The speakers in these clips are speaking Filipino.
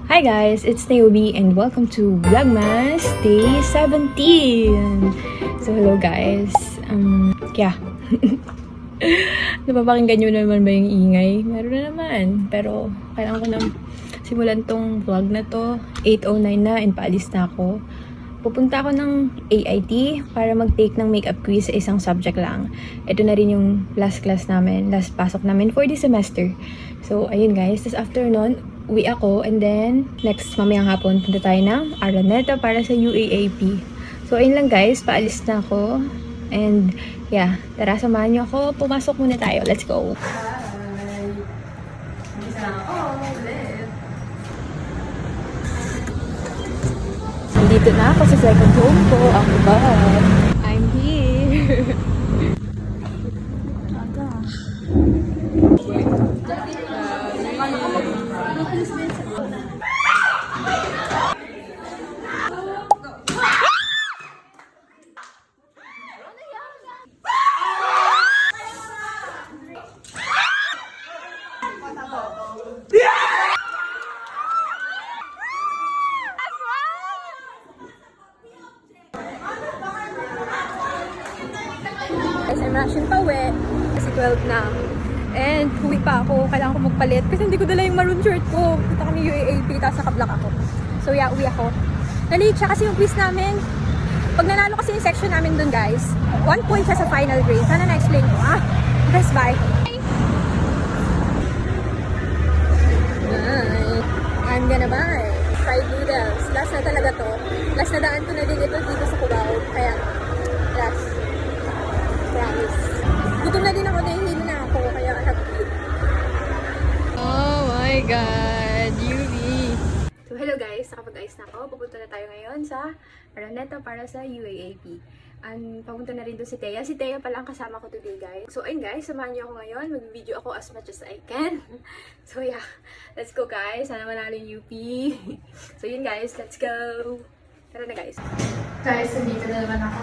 Hi guys, it's Naomi and welcome to Vlogmas Day 17! So hello guys, yeah. Napapakinggan nyo naman ba yung ingay? Meron na naman, pero kailangan ko nang simulan tong vlog na to. 8:09 na and paalis na ako. Pupunta ako ng AIT para mag-take ng makeup quiz sa isang subject lang. Ito na rin yung last class namin, last pasok namin for this semester. So, ayun guys. Tapos after nun, uwi ako and then next mamayang hapon punta tayo ng Araneta para sa UAAP. So, ayun lang guys. Paalis na ako. And yeah, tara samahan niyo ako. Pumasok muna tayo. Let's go! Dito na ako sa second home ko. Ako ba? I'm here. I'm rushing pa uwi kasi 12 na and uwi pa ako, kailangan ko magpalit kasi hindi ko dala yung maroon shirt ko. Punta kami UAAP tapos naka-black ako, so yeah, uwi ako. Na-late siya kasi yung quiz namin. Pag nanalo kasi yung section namin dun guys, 1 point siya sa final grade. Sana na-explain ko. Press bye. I'm gonna buy fried noodles. Last na talaga to. Last na daan ko na din ito dito sa Cubao, kaya last. Promise. Gutom na din ako, nahihilo na ako, kaya I have to eat. Oh my God, UV! So hello guys, nakapag-ayos na ako. Pupunta na tayo ngayon sa Araneta para sa UAAP. Papunta na rin doon si Thea. Si Thea pala ang kasama ko today guys. So ayun guys, samahan niyo ako ngayon. Mag-video ako as much as I can. So yeah, let's go guys. Sana manalo yung UP. So yun guys, let's go! Tara na guys. Guys, nandito na naman ako.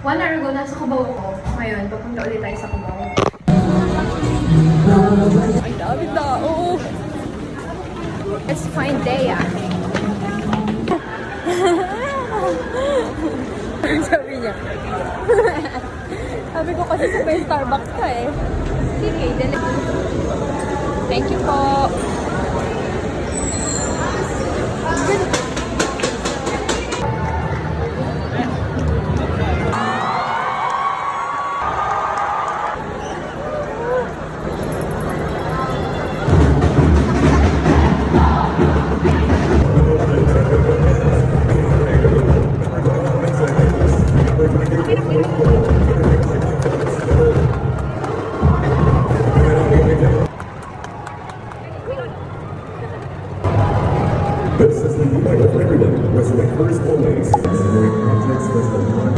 1 hour ago, nasa Cubao ko. Ngayon, papunta ulit tayo sa Cubao. Ay, dami tao! Let's find Thea. Sabi niya. Sabi ko kasi sa may Starbucks ka eh. Sige, thank you po. This is the United Ireland was the first only secondary projects was the one.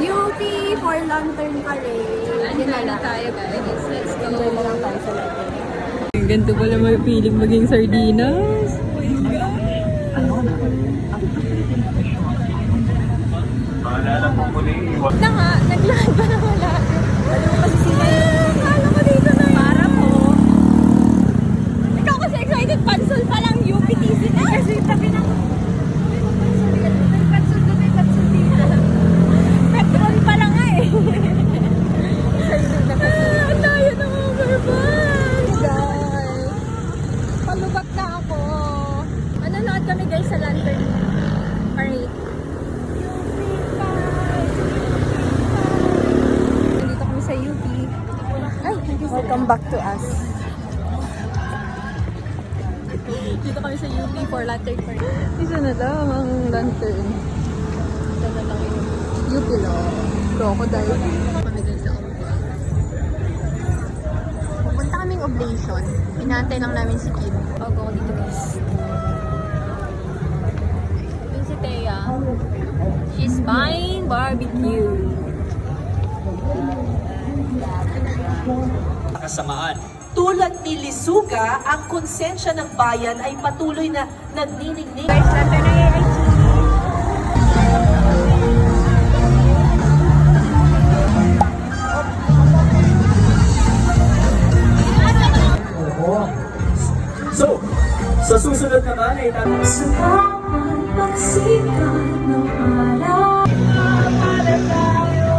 UP for lantern parade. Yun na lang tayo guys. Let's go. Enjoy na lang tayo sa lantern. Ang ganda pala may feeling maging sardinas. Na nga, naglakad pa na wala. Alam mo kasi sila akala ko dito na para po. Ikaw kasi excited, pansol pa lang UPTC na. Kasi tabi ng may pansol doon, may pansol dito. Petron pa lang nga eh. Excited na kasi. Tayo na overpass. Guys, palubat na ako. Manonood kami guys sa lantern parade. Nandito kami sa UP. Ay, welcome back to us. Dito kami sa UP for lantern parade. Isa na lang ang lantern. Ito na lang yung UP lang. Crocodile. kami guys sa Ombak. Pupunta kaming oblation. Inaantay lang namin si Kim. Bago ako dito guys. Yung si Thea. She's buying barbecue. kasamaan. Tulad ni Lisuga, ang konsensya ng bayan ay patuloy na nagniningning. Guys, lantern na AIT. So, sa susunod naman ay Sa bawat pagsikat ng araw, para tayo,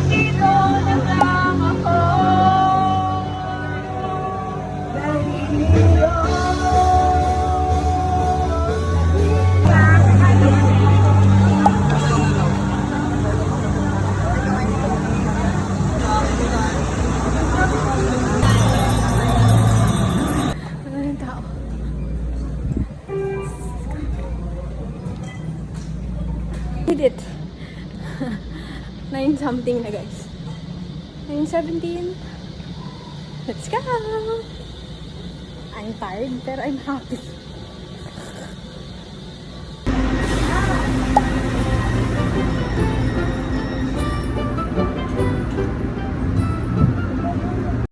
dito na lang ako. Maraming tao. Did it. 9 something na guys. 9:17. Let's go! I'm tired pero I'm happy.